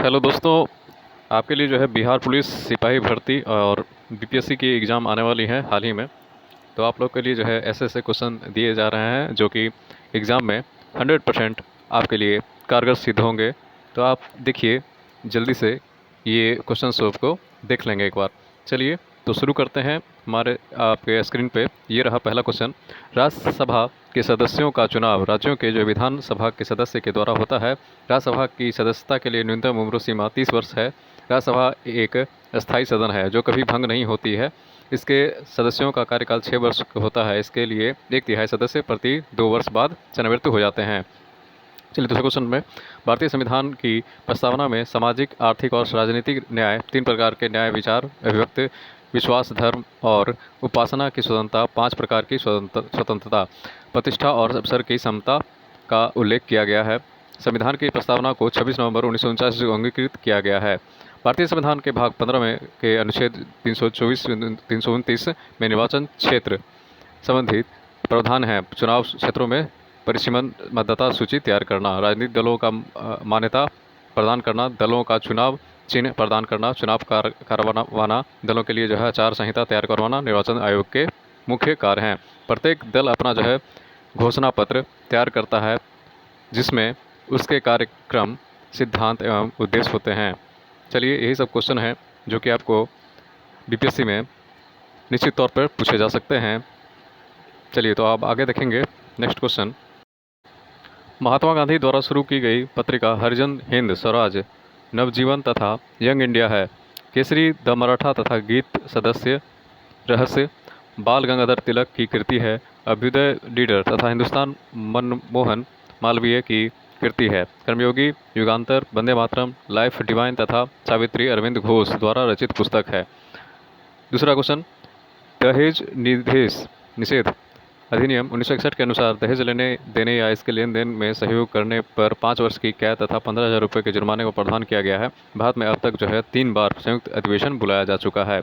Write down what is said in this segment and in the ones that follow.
Hello दोस्तों। आपके लिए जो है बिहार पुलिस सिपाही भर्ती और बीपीएससी की एग्ज़ाम आने वाली है हाल ही में। तो आप लोग के लिए जो है ऐसे ऐसे क्वेश्चन दिए जा रहे हैं जो कि एग्ज़ाम में 100% आपके लिए कारगर सिद्ध होंगे। तो आप देखिए जल्दी से ये क्वेश्चन सॉल्व को देख लेंगे एक बार। चलिए तो शुरू करते हैं। हमारे आपके स्क्रीन पे ये रहा पहला क्वेश्चन। राज्यसभा के सदस्यों का चुनाव राज्यों के जो विधानसभा के सदस्य के द्वारा होता है। राज्यसभा की सदस्यता के लिए न्यूनतम उम्र सीमा 30 वर्ष है। राज्यसभा एक अस्थायी सदन है जो कभी भंग नहीं होती है। इसके सदस्यों का कार्यकाल 6 वर्ष होता है। इसके लिए 1/3 सदस्य प्रति 2 वर्ष बाद सेवानिवृत्त हो जाते हैं। चलिए दूसरे क्वेश्चन में, भारतीय संविधान की प्रस्तावना में सामाजिक, आर्थिक और राजनीतिक न्याय, 3 प्रकार के न्याय, विचार, अभिव्यक्ति, विश्वास, धर्म और उपासना की स्वतंत्रता, 5 प्रकार की स्वतंत्रता, प्रतिष्ठा और अवसर की समता का उल्लेख किया गया है। संविधान की प्रस्तावना को 26 नवंबर 1949 को अंगीकृत किया गया है। भारतीय संविधान के भाग 15 में के अनुच्छेद 329 में निर्वाचन क्षेत्र संबंधित प्रावधान है। चुनाव क्षेत्रों में परिसीमन मतदाता सूची तैयार करना, राजनीतिक दलों का मान्यता प्रदान करना, दलों का चुनाव चिन्ह प्रदान करना, चुनाव करवाना, दलों के लिए जो है आचार संहिता तैयार करवाना निर्वाचन आयोग के मुख्य कार्य हैं। प्रत्येक दल अपना जो है घोषणा पत्र तैयार करता है जिसमें उसके कार्यक्रम, सिद्धांत एवं उद्देश्य होते हैं। चलिए यही सब क्वेश्चन हैं जो कि आपको बीपीएससी में निश्चित तौर पर पूछे जा सकते हैं। चलिए तो आप आगे देखेंगे। नेक्स्ट क्वेश्चन, महात्मा गांधी द्वारा शुरू की गई पत्रिका हरिजन हिंद स्वराज, नवजीवन तथा यंग इंडिया है। केसरी, द मराठा तथा गीत सदस्य, रहस्य, बाल गंगाधर तिलक की कृति है। अभ्युदय लीडर तथा हिंदुस्तान मनमोहन मालवीय की कृति है। कर्मयोगी, युगांतर, वंदे मातरम, लाइफ डिवाइन तथा सावित्री अरविंद घोष द्वारा रचित पुस्तक है। दूसरा क्वेश्चन, दहेज निषेध अधिनियम 1961 के अनुसार दहेज लेने देने या इसके लेन देन में सहयोग करने पर 5 वर्ष की कैद तथा 15,000 रुपये के जुर्माने को प्रावधान किया गया है। भारत में अब तक जो है 3 बार संयुक्त अधिवेशन बुलाया जा चुका है।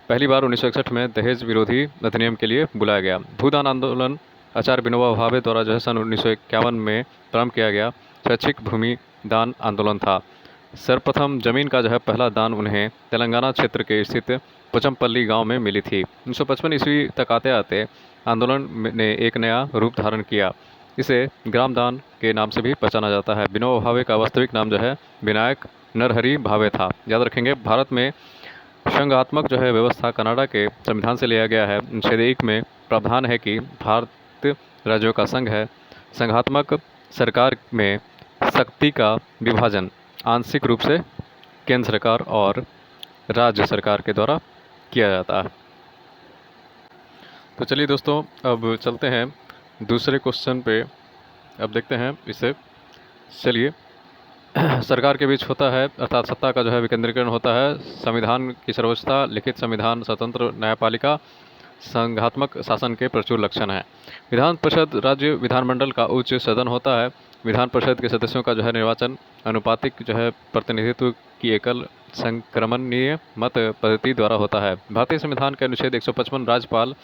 पहली बार 1961 में दहेज विरोधी अधिनियम के लिए बुलाया गया। भूदान आंदोलन आचार्य विनोबा भावे द्वारा जो है सन 1951 में प्रारंभ किया गया शैक्षिक भूमि दान आंदोलन था। सर्वप्रथम जमीन का जो है पहला दान उन्हें तेलंगाना क्षेत्र के स्थित पोचमपल्ली गांव में मिली थी। 1955 ईस्वी तक आते आते आंदोलन ने एक नया रूप धारण किया। इसे ग्राम दान के नाम से भी पहचाना जाता है। विनोबा भावे का वास्तविक नाम जो है विनायक नरहरि भावे था। याद रखेंगे, भारत में संघात्मक जो है व्यवस्था कनाडा के संविधान से लिया गया है। अनुच्छेद 1 में प्रावधान है कि भारत राज्यों का संघ है। संघात्मक सरकार में शक्ति का विभाजन आंशिक रूप से केंद्र सरकार और राज्य सरकार के द्वारा किया जाता है। तो चलिए दोस्तों अब चलते हैं दूसरे क्वेश्चन पे। अब देखते हैं इसे। चलिए सरकार के बीच होता है अर्थात सत्ता का जो है विकेंद्रीकरण होता है। संविधान की सर्वोच्चता, लिखित संविधान, स्वतंत्र न्यायपालिका, संघात्मक शासन के प्रचुर लक्षण हैं। विधान परिषद राज्य विधानमंडल का उच्च सदन होता है। विधान परिषद के सदस्यों का जो है निर्वाचन अनुपातिक जो है प्रतिनिधित्व की एकल संक्रमणीय मत पद्धति द्वारा होता है। भारतीय संविधान के अनुच्छेद 155 राज्यपाल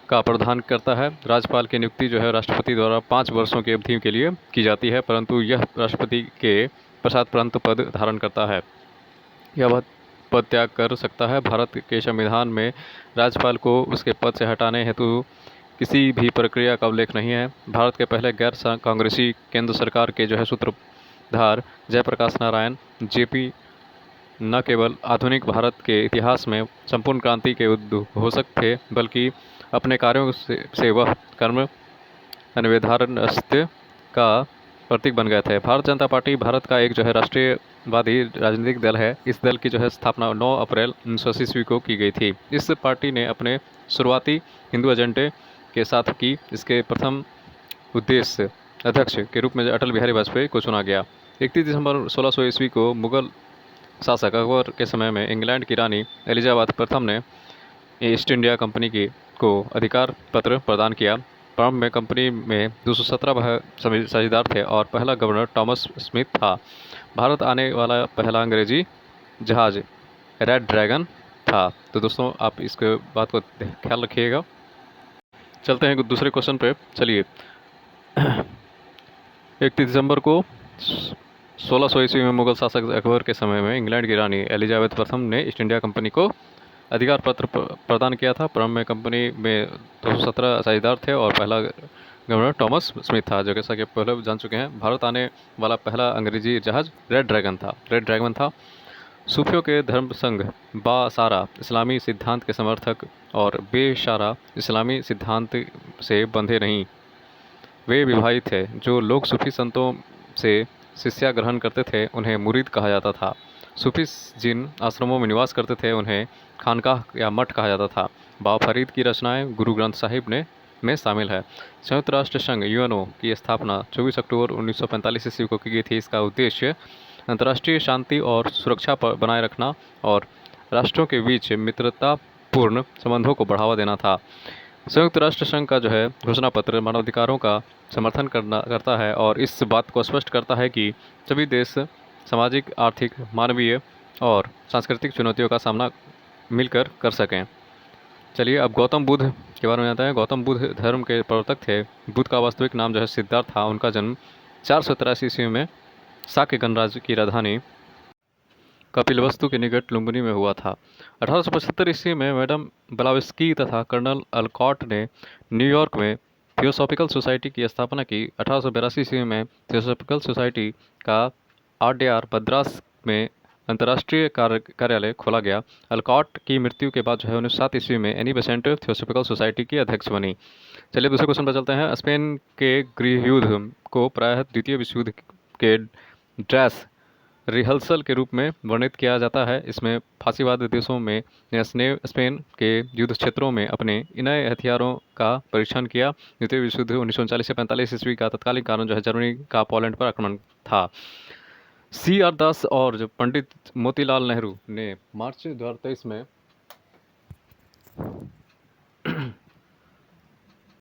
का प्रावधान करता है। राज्यपाल की नियुक्ति जो है राष्ट्रपति द्वारा 5 वर्षों की अवधि के लिए की जाती है, परंतु यह राष्ट्रपति के पश्चात पद धारण करता है। यह पद त्याग कर सकता है। भारत के संविधान में राज्यपाल को उसके पद से हटाने हेतु किसी भी प्रक्रिया का उल्लेख नहीं है। भारत के पहले गैर कांग्रेसी केंद्र सरकार के जो है सूत्रधार जयप्रकाश नारायण जेपी न केवल आधुनिक भारत के इतिहास में संपूर्ण क्रांति के उद्घोषक थे, बल्कि अपने कार्यों से वह कर्म अन्वेधारण्य का प्रतीक बन गए थे। भारतीय जनता पार्टी भारत का एक जो है राष्ट्रीयवादी राजनीतिक दल है। इस दल की जो है स्थापना 9 अप्रैल 1980 ईस्वी को की गई थी। इस पार्टी ने अपने शुरुआती हिंदू एजेंडे के साथ की। इसके प्रथम उद्देश्य अध्यक्ष के रूप में अटल बिहारी वाजपेयी को चुना गया। 31 दिसंबर 1600 ईस्वी को मुगल शासक अकबर के समय में इंग्लैंड की रानी एलिजाबेथ प्रथम ने ईस्ट इंडिया कंपनी को अधिकार पत्र प्रदान किया। प्रारंभ में कंपनी में 217 साझेदार थे और पहला गवर्नर थॉमस स्मिथ था। भारत आने वाला पहला अंग्रेजी जहाज रेड ड्रैगन था। तो दोस्तों आप इसके बात को ख्याल रखिएगा। चलते हैं दूसरे क्वेश्चन पे। चलिए 31 दिसंबर को 1600 ईस्वी में मुगल शासक अकबर के समय में इंग्लैंड की रानी एलिजाबेथ प्रथम ने ईस्ट इंडिया कंपनी को अधिकार पत्र प्रदान किया था। प्रारंभ में कंपनी में 217 साझेदार थे और पहला गवर्नर थॉमस स्मिथ था, जो जैसा कि पहले जान चुके हैं। भारत आने वाला पहला अंग्रेजी जहाज रेड ड्रैगन था। सूफियों के धर्म संघ बासारा इस्लामी सिद्धांत के समर्थक और बेशारा इस्लामी सिद्धांत से बंधे नहीं, वे विवाहित थे। जो लोग सूफी संतों से शिष्या ग्रहण करते थे उन्हें मुरीद कहा जाता था। सूफी जिन आश्रमों में निवास करते थे उन्हें खानकाह या मठ कहा जाता था। बाबा फरीद की रचनाएं गुरु ग्रंथ साहिब में शामिल है। संयुक्त राष्ट्र संघ यूएनओ की स्थापना 24 अक्टूबर 1945 ईस्वी को की गई थी। इसका उद्देश्य अंतर्राष्ट्रीय शांति और सुरक्षा पर बनाए रखना और राष्ट्रों के बीच मित्रतापूर्ण संबंधों को बढ़ावा देना था। संयुक्त राष्ट्र संघ का जो है घोषणा पत्र मानवाधिकारों का समर्थन करता है और इस बात को स्पष्ट करता है कि सभी देश सामाजिक, आर्थिक, मानवीय और सांस्कृतिक चुनौतियों का सामना मिलकर कर सकें। चलिए अब गौतम बुद्ध के बारे में जानते हैं। गौतम बुद्ध धर्म के प्रवर्तक थे। बुद्ध का वास्तविक नाम जो है सिद्धार्थ था। उनका जन्म 483 ईस्वी में शाक्य गणराज्य की राजधानी कपिलवस्तु के निकट लुम्बिनी में हुआ था। 1875 ईस्वी में मैडम ब्लावस्की तथा कर्नल अलकॉट ने न्यूयॉर्क में थियोसॉफिकल सोसाइटी की स्थापना की। 1882 ईस्वी में थियोसॉफिकल सोसाइटी का आरडीआर मद्रास में अंतर्राष्ट्रीय कार्यालय खोला गया। अलकॉट की मृत्यु के बाद जो है 1907 ईस्वी में एनी बेसेंट थियोसॉफिकल सोसाइटी की अध्यक्ष बनी। चलिए दूसरे क्वेश्चन पर चलते हैं। स्पेन के गृह युद्ध को प्रायः द्वितीय विश्व युद्ध के ड्रेस रिहर्सल के रूप में वर्णित किया जाता है। इसमें फांसीवादी देशों में ने स्पेन के युद्ध क्षेत्रों में अपने नए हथियारों का परीक्षण किया। द्वितीय विश्व युद्ध 1940 से 45 ईस्वी का तत्कालीन कारण जो है जर्मनी का पोलैंड पर आक्रमण था। CR दास और जो पंडित मोतीलाल नेहरू ने मार्च 2023 में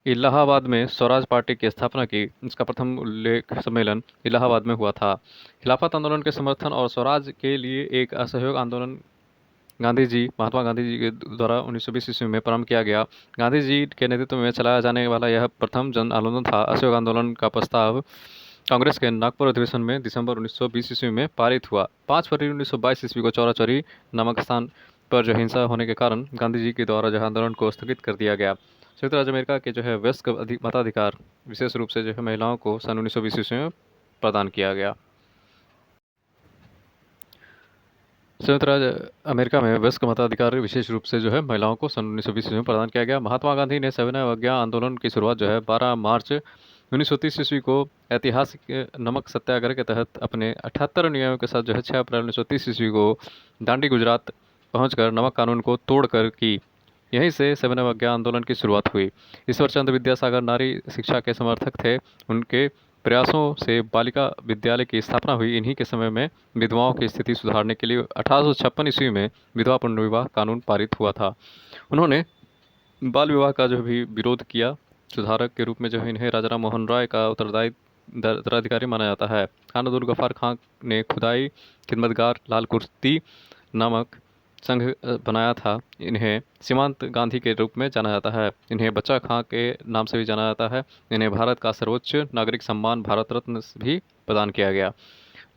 इलाहाबाद में स्वराज पार्टी की स्थापना की। इसका प्रथम उल्लेख सम्मेलन इलाहाबाद में हुआ था। खिलाफत आंदोलन के समर्थन और स्वराज के लिए एक असहयोग आंदोलन महात्मा गांधी जी के द्वारा 1920 ईस्वी में प्रारंभ किया गया। गांधी जी के नेतृत्व में चलाया जाने वाला यह प्रथम जन आंदोलन था। असहयोग आंदोलन का प्रस्ताव कांग्रेस के नागपुर अधिवेशन में दिसंबर 1920 ईस्वी में पारित हुआ। 5 फरवरी 1922 ईस्वी को चौरा चौरी नामक स्थान पर जो हिंसा होने के कारण गांधी जी के द्वारा जो आंदोलन को स्थगित कर दिया गया। संयुक्त राज्य अमेरिका के जो है वयस्क मताधिकार विशेष रूप से जो है महिलाओं को सन 1920 ईस्वी में प्रदान किया गया। संयुक्त राज्य अमेरिका में वयस्क मताधिकार विशेष रूप से जो है महिलाओं को सन 1920 ईस्वी में प्रदान किया गया। महात्मा गांधी ने सविनय अवज्ञा आंदोलन की शुरुआत जो है 12 मार्च 1930 ईस्वी को ऐतिहासिक नमक सत्याग्रह के तहत अपने 78 अनुयायियों के साथ जो है 6 अप्रैल 1930 ईस्वी को दांडी गुजरात पहुंचकर नमक कानून को तोड़कर की। यहीं से सविनय अवज्ञा आंदोलन की शुरुआत हुई। ईश्वर चंद्र विद्यासागर नारी शिक्षा के समर्थक थे। उनके प्रयासों से बालिका विद्यालय की स्थापना हुई। इन्हीं के समय में विधवाओं की स्थिति सुधारने के लिए 1856 ईस्वी में विधवा पुनर्विवाह कानून पारित हुआ था। उन्होंने बाल विवाह का जो भी विरोध किया। सुधारक के रूप में जो है इन्हें राजा राम मोहन राय का उत्तराधिकारी माना जाता है। खान अब्दुल गफ्फार खां ने खुदाई खिदमतगार लाल कुर्ती नामक संघ बनाया था। इन्हें सीमांत गांधी के रूप में जाना जाता है। इन्हें बच्चा खां के नाम से भी जाना जाता है। इन्हें भारत का सर्वोच्च नागरिक सम्मान भारत रत्न भी प्रदान किया गया।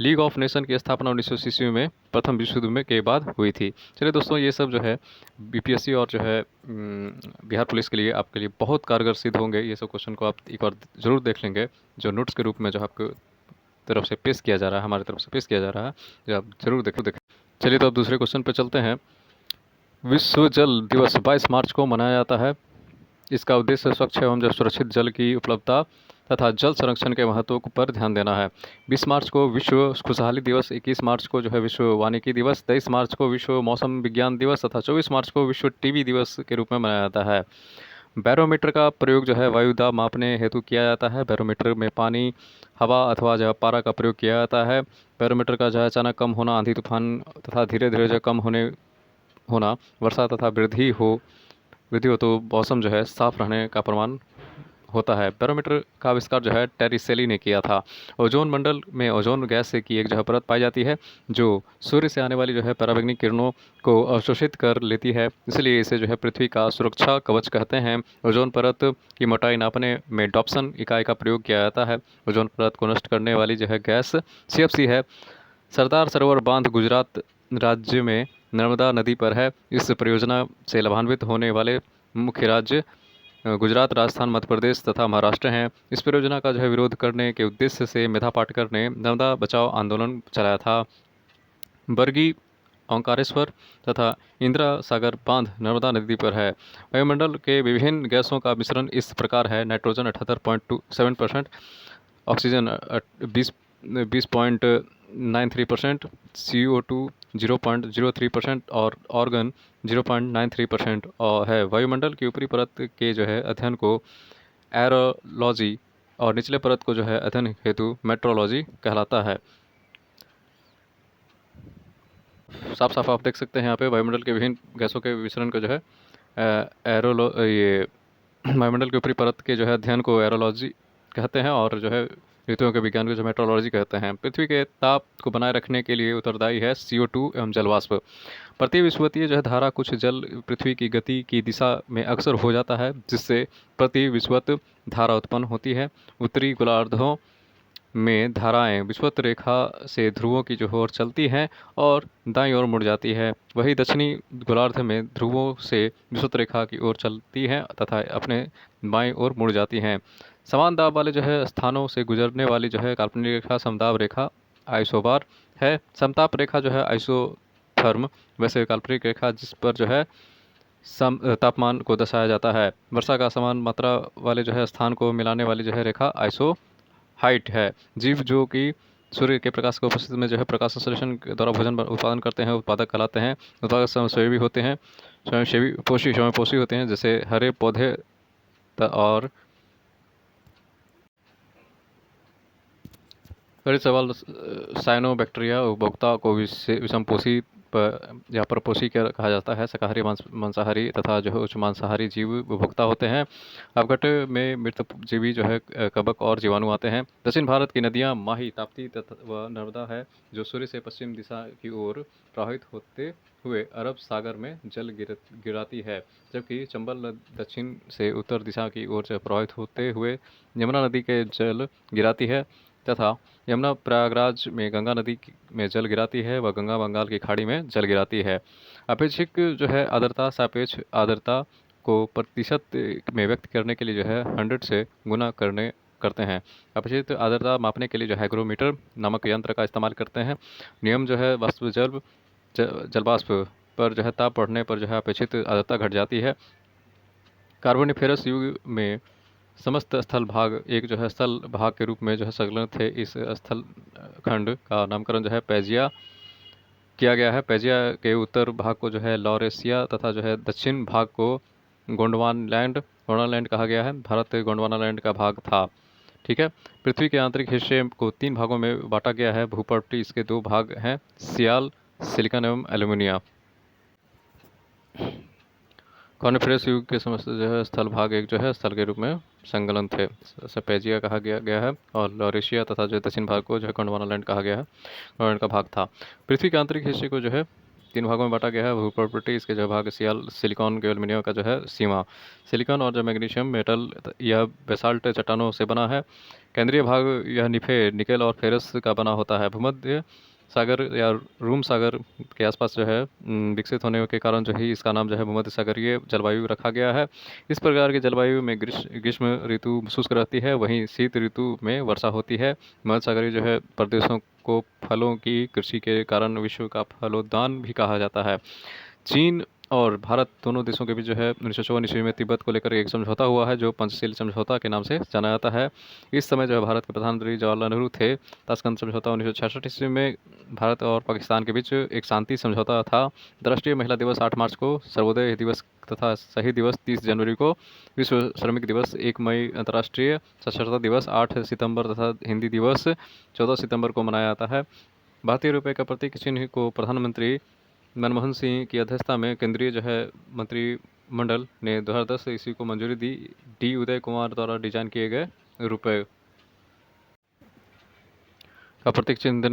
लीग ऑफ नेशन की स्थापना 1900 ईस्वी में प्रथम विश्व युद्ध में के बाद हुई थी। चलिए दोस्तों, ये सब जो है बीपीएससी और जो है बिहार पुलिस के लिए आपके लिए बहुत कारगर सिद्ध होंगे। ये सब क्वेश्चन को आप एक बार ज़रूर देख लेंगे, जो नोट्स के रूप में जो आपको तरफ से पेश किया जा रहा है, हमारी तरफ से पेश किया जा रहा है, जो आप जरूर देखें। चलिए तो अब दूसरे क्वेश्चन पर चलते हैं। विश्व जल दिवस 22 मार्च को मनाया जाता है। इसका उद्देश्य स्वच्छ एवं जल सुरक्षित जल की उपलब्धता तथा जल संरक्षण के महत्व पर ध्यान देना है। 20 मार्च को विश्व खुशहाली दिवस, 21 मार्च को जो है विश्व वानिकी दिवस, 23 मार्च को विश्व मौसम विज्ञान दिवस तथा 24 मार्च को विश्व टीबी दिवस के रूप में मनाया जाता है। बैरोमीटर का प्रयोग जो है वायु दाब मापने हेतु किया जाता है। बैरोमीटर में पानी, हवा अथवा जो पारा का प्रयोग किया जाता है। बैरोमीटर का जो है अचानक कम होना, आंधी तूफान तथा धीरे धीरे जो कम वर्षा तथा वृद्धि हो तो मौसम जो है साफ रहने का प्रमाण होता है। बैरोमीटर का आविष्कार जो है टेरिसेली ने किया था। ओजोन मंडल में ओजोन गैस की एक जो है परत पाई जाती है जो सूर्य से आने वाली जो है पराबैंगनी किरणों को अवशोषित कर लेती है, इसलिए इसे जो है पृथ्वी का सुरक्षा कवच कहते हैं। ओजोन परत की मोटाई नापने में डॉप्सन इकाई का प्रयोग किया जाता है। ओजोन परत को नष्ट करने वाली जो है गैस CFC है। सरदार सरोवर बांध गुजरात राज्य में नर्मदा नदी पर है। इस परियोजना से लाभान्वित होने वाले मुख्य राज्य गुजरात, राजस्थान, मध्य प्रदेश तथा महाराष्ट्र हैं। इस परियोजना का जो है विरोध करने के उद्देश्य से मेधा पाटकर ने नर्मदा बचाओ आंदोलन चलाया था। बरगी, ओंकारेश्वर तथा इंदिरा सागर बांध नर्मदा नदी पर है। वायुमंडल के विभिन्न गैसों का मिश्रण इस प्रकार है: नाइट्रोजन 78.27%, ऑक्सीजन 20.93%, CO2 0.03% और ऑर्गन 0.93% और है। वायुमंडल की ऊपरी परत के जो है अध्ययन को एरोलॉजी और निचले परत को जो है अध्ययन हेतु मेट्रोलॉजी कहलाता है। साफ साफ आप देख सकते हैं यहाँ पे वायुमंडल के विभिन्न गैसों के मिश्रण को जो है एरोलो ये वायुमंडल के ऊपरी परत के जो है अध्ययन को एरोलॉजी कहते हैं और जो है ऋतुओं के विज्ञान को जो मेट्रोलॉजी कहते हैं। पृथ्वी के ताप को बनाए रखने के लिए उत्तरदायी है CO2 एवं जलवाष्प। प्रति विषुवतीय जो है धारा कुछ जल पृथ्वी की गति की दिशा में अक्सर हो जाता है, जिससे प्रति विषुवत धारा उत्पन्न होती है। उत्तरी गोलार्धों में धाराएं विषुवत रेखा से ध्रुवों की जो ओर चलती हैं और दाईं ओर मुड़ जाती है। वही दक्षिणी गोलार्ध में ध्रुवों से विषुवत रेखा की ओर चलती हैं तथा अपने बाईं ओर मुड़ जाती हैं। समान दाब वाले जो है स्थानों से गुजरने वाली जो है काल्पनिक रेखा समदाब रेखा आइसोबार है। समताप रेखा जो है आइसोथर्म, वैसे काल्पनिक रेखा जिस पर जो है तापमान को दर्शाया जाता है। वर्षा का समान मात्रा वाले जो है स्थान को मिलाने वाली जो है रेखा आइसो हाइट है। जीव जो कि सूर्य के प्रकाश की उपस्थिति में जो है प्रकाश संश्लेषण के द्वारा भोजन उत्पादन करते हैं, उत्पादक कहलाते हैं। उत्पादक स्वयंसेवी होते हैं, स्वयंपोषी होते हैं, जैसे हरे पौधे और फिर सवाल साइनोबैक्टीरिया उपभोक्ता को विषमपोषी या परपोषी कहा जाता है। शाकाहारी, मांसाहारी तथा जो है उच्च मांसाहारी जीव उपभोक्ता होते हैं। अपघट में मृत जीवी जो है कवक और जीवाणु आते हैं। दक्षिण भारत की नदियां माही, ताप्ती तथा व नर्मदा है, जो सूर्य से पश्चिम दिशा की ओर प्रवाहित होते हुए अरब सागर में जल गिराती है, जबकि चंबल दक्षिण से उत्तर दिशा की ओर प्रवाहित होते हुए यमुना नदी के जल गिराती है तथा यमुना प्रयागराज में गंगा नदी में जल गिराती है व गंगा बंगाल की खाड़ी में जल गिराती है। अपेक्षिक जो है आर्द्रता सापेक्ष आर्द्रता को प्रतिशत में व्यक्त करने के लिए जो है 100 से गुना करते हैं। अपेक्षित आर्द्रता मापने के लिए जो हाइग्रोमीटर नामक यंत्र का इस्तेमाल करते हैं। नियम जो है जलवाष्प पर जो है ताप बढ़ने पर जो है अपेक्षित आर्द्रता घट जाती है। कार्बोनिफेरस युग में समस्त स्थल भाग एक जो है स्थल भाग के रूप में जो है संलग्न थे। इस स्थल खंड का नामकरण जो है पैजिया किया गया है। पैजिया के उत्तर भाग को जो है लॉरेशिया तथा जो है दक्षिण भाग को गोंडवानालैंड कहा गया है। भारत गोंडवानालैंड का भाग था। ठीक है। पृथ्वी के आंतरिक हिस्से को 3 भागों में बांटा गया है। भूपट्टी इसके 2 भाग हैं, सियाल, सिलिकॉन एवं एल्यूमिनियम। कॉर्निफेरस युग के समस्त जो है स्थल भाग एक जो है स्थल के रूप में संलग्न थे। सपेजिया कहा गया है और लॉरेशिया तथा जो दक्षिण भाग को जो है गोंडवानालैंड कहा गया है, गोंडवाना का भाग था। पृथ्वी के आंतरिक हिस्से को जो है 3 भागों में बांटा गया है। भूप्रॉपर्टी इसके जो भाग सियाल, सिलिकॉन के एल्यूमिनियम का जो है सीमा। सिलिकॉन और जो मैग्नीशियम मेटल यह बेसाल्ट चट्टानों से बना है। केंद्रीय भाग यह निकेल और फेरस का बना होता है। भूमध्य सागर या रूम सागर के आसपास जो है विकसित होने के कारण जो है इसका नाम जो है भूमध्य सागरीय जलवायु रखा गया है। इस प्रकार की जलवायु में ग्रीष्म ऋतु शुष्क रहती है, वहीं शीत ऋतु में वर्षा होती है। मध्य सागरीय जो है प्रदेशों को फलों की कृषि के कारण विश्व का फलोद्यान भी कहा जाता है। चीन और भारत दोनों देशों के बीच जो है 1954 ईस्वी में तिब्बत को लेकर एक समझौता हुआ है, जो पंचशील समझौता के नाम से जाना जाता है। इस समय जो है भारत के प्रधानमंत्री जवाहरलाल नेहरू थे। ताशकंद समझौता 1966 ईस्वी में भारत और पाकिस्तान के बीच एक शांति समझौता था। अंतर्राष्ट्रीय महिला दिवस 8 मार्च को, सर्वोदय दिवस तथा शहीद दिवस 30 जनवरी को, विश्व श्रमिक दिवस 1 मई, अंतर्राष्ट्रीय साक्षरता दिवस 8 सितंबर तथा हिंदी दिवस 14 सितंबर को मनाया जाता है। भारतीय रुपये का प्रतीक चिन्ह को प्रधानमंत्री मनमोहन सिंह की अध्यक्षता में केंद्रीय जो है मंत्री मंडल ने 2010 ईस्वी को मंजूरी दी। डी उदय कुमार द्वारा डिजाइन किए गए रुपए का प्रतीक चिन्ह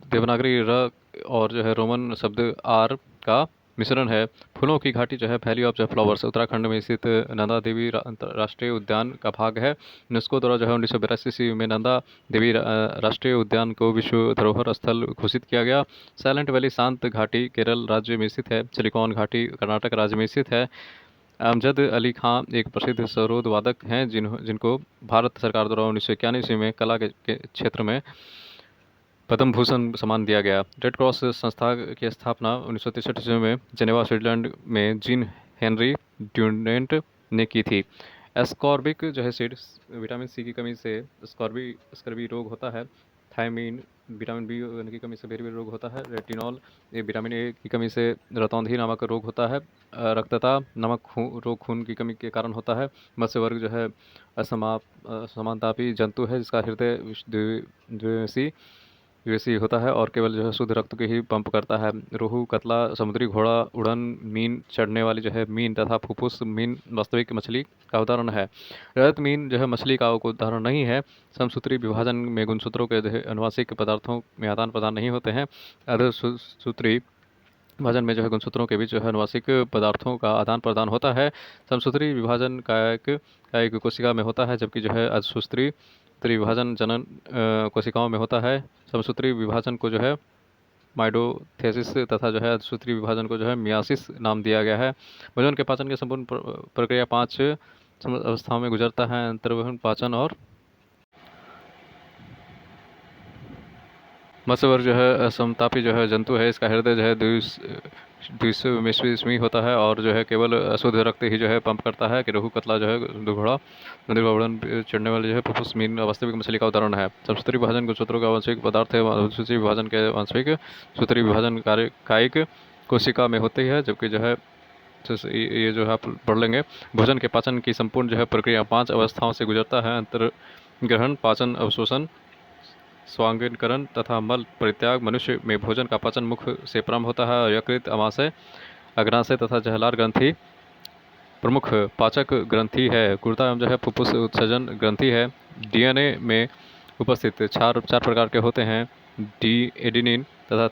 देवनागरी र और जो है रोमन शब्द आर का मिश्रण है। फूलों की घाटी जो है valley of the flowers Uttarakhand में स्थित नंदा देवी राष्ट्रीय उद्यान का भाग है। यूनेस्को द्वारा जो है 1982 ईस्वी में नंदा देवी राष्ट्रीय उद्यान को विश्व धरोहर स्थल घोषित किया गया। साइलेंट वैली शांत घाटी केरल राज्य में स्थित है। सिलिकॉन घाटी कर्नाटक राज्य में स्थित है। अमजद अली खां एक प्रसिद्ध सरोद वादक हैं जिनको भारत सरकार द्वारा 1991 ईस्वी में कला के क्षेत्र में पद्म भूषण सम्मान दिया गया। रेड क्रॉस संस्था की स्थापना 1963 ईस्वी में जेनेवा स्विट्जरलैंड में जीन हेनरी ड्यूनेंट ने की थी। एस्कॉर्बिक जो है सीड विटामिन सी की कमी से स्कर्वी रोग होता है। थायमीन विटामिन बी की कमी से बेरी रोग होता है। रेटिनॉल ये विटामिन ए की कमी से रतौंधी नामक रोग होता है। रक्तता नामक रोग खून की कमी के कारण होता है। मत्स्य वर्ग जो है असमानतापी जंतु है जिसका हृदय द्विदिवसीय होता है और केवल जो है शुद्ध रक्त के ही पंप करता है। रोहू, कतला, समुद्री घोड़ा, उड़न मीन, चढ़ने वाली जो है मीन तथा फुफ्फुस मीन वास्तविक मछली का उदाहरण है। रजत मीन जो है मछली का उदाहरण नहीं है। समसूत्री विभाजन में गुणसूत्रों के अनुवांशिक पदार्थों में आदान प्रदान नहीं होते हैं। अर्धसूत्री विभाजन में जो है गुणसूत्रों के बीच जो है अनुवांशिक पदार्थों का आदान प्रदान होता है। समसूत्री विभाजन कायिक कोशिका में होता है जबकि जो है अर्धसूत्री विभाजन जनन कोशिकाओं में होता है। समसूत्री विभाजन को जो है माइटोथेसिस तथा जो है अर्धसूत्री विभाजन को जो है मियासिस नाम दिया गया है। भोजन के पाचन की संपूर्ण प्रक्रिया 5 अवस्थाओं में गुजरता है। अंतर्वहन, पाचन और मत्स्य वर्ग जो है समतापी जो है जंतु है। इसका हृदय जो है द्विस्वी होता है और जो है केवल अशुद्ध रक्त ही जो है पंप करता है। कि रोहू, कतला जो है घोड़ा, नदी का उड़न चढ़ने वाले जो है फुफ्फुस मीन वास्तविक मछली का उदाहरण है। समसूत्री विभाजन गुणसूत्रों का वास्तविक पदार्थ है। सूत्री विभाजन के वास्तविक सूत्री विभाजन कायिक कोशिका में होती है जबकि जो है ये जो है आप पढ़ लेंगे। भोजन के पाचन की संपूर्ण जो है प्रक्रिया 5 अवस्थाओं से गुजरता है। अंतर्ग्रहण, पाचन, अवशोषण, स्वांगीकरण तथा मल परित्याग। मनुष्य में भोजन का पाचन मुख से प्रारंभ होता है। यकृत, अमाशय, अग्नाशय तथा जहलार ग्रंथि प्रमुख पाचक ग्रंथि है। गुर्दा एवं जो है फुफ्फुस उत्सर्जन ग्रंथि है। डीएनए में उपस्थित चार प्रकार के होते हैं। एडेनिन तथा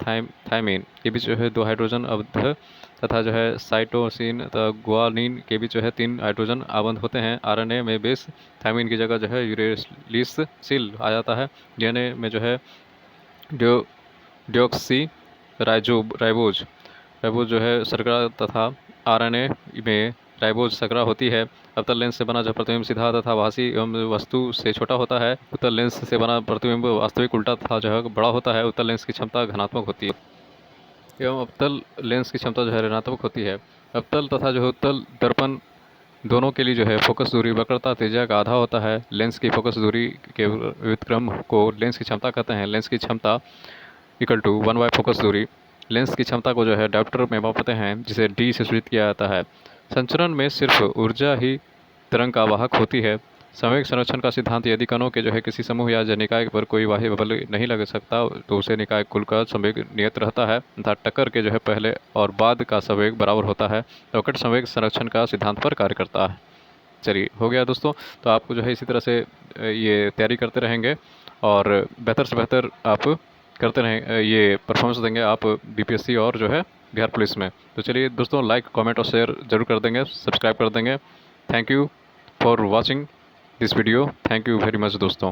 थायमीन के बीच जो है 2 हाइड्रोजन अवध तथा जो है साइटोसिन तथा ग्वानिन के बीच जो है 3 हाइड्रोजन आबंध होते हैं। आरएनए में बेस थायमीन की जगह जो है यूरेसिल आ जाता है। डीएनए में जो है डिऑक्सी राइबोज जो है शर्करा तथा आरएनए में राइबोज शर्करा होती है। अवतल लेंस से बना जो प्रतिबिंब सीधा तथा भासी एवं वस्तु से छोटा होता है। उत्तल लेंस से बना प्रतिबिंब वास्तविक उल्टा तथा जो है बड़ा होता है। उत्तल लेंस की क्षमता धनात्मक होती है एवं अवतल लेंस की क्षमता जो है ऋणात्मक होती है। अवतल तथा जो है उत्तल दर्पण दोनों के लिए जो है फोकस दूरी वक्रता त्रिज्या का आधा होता है। लेंस की फोकस दूरी के व्युत्क्रम को लेंस की क्षमता कहते हैं। लेंस की क्षमता इक्वल टू 1/, फोकस दूरी। लेंस की क्षमता को जो है डायोप्टर में मापते हैं जिसे डी से सूचित किया जाता है। संचरण में सिर्फ ऊर्जा ही तरंग का वाहक होती है। संवेग संरक्षण का सिद्धांत यदि कणों के जो है किसी समूह या निकाय पर कोई बाह्य बल नहीं लग सकता तो उसे निकाय कुल का संवेग नियत रहता है तथा टक्कर के जो है पहले और बाद का संवेग बराबर होता है। रॉकेट संवेग संरक्षण का सिद्धांत पर कार्य करता है। चलिए हो गया दोस्तों। तो आपको जो है इसी तरह से ये तैयारी करते रहेंगे और बेहतर से बेहतर आप करते रहें, ये परफॉर्मेंस देंगे आप बीपीएससी और जो है बिहार पुलिस में। तो चलिए दोस्तों, लाइक, कमेंट और शेयर जरूर कर देंगे, सब्सक्राइब कर देंगे। Thank you for watching this video. Thank you very much दोस्तों।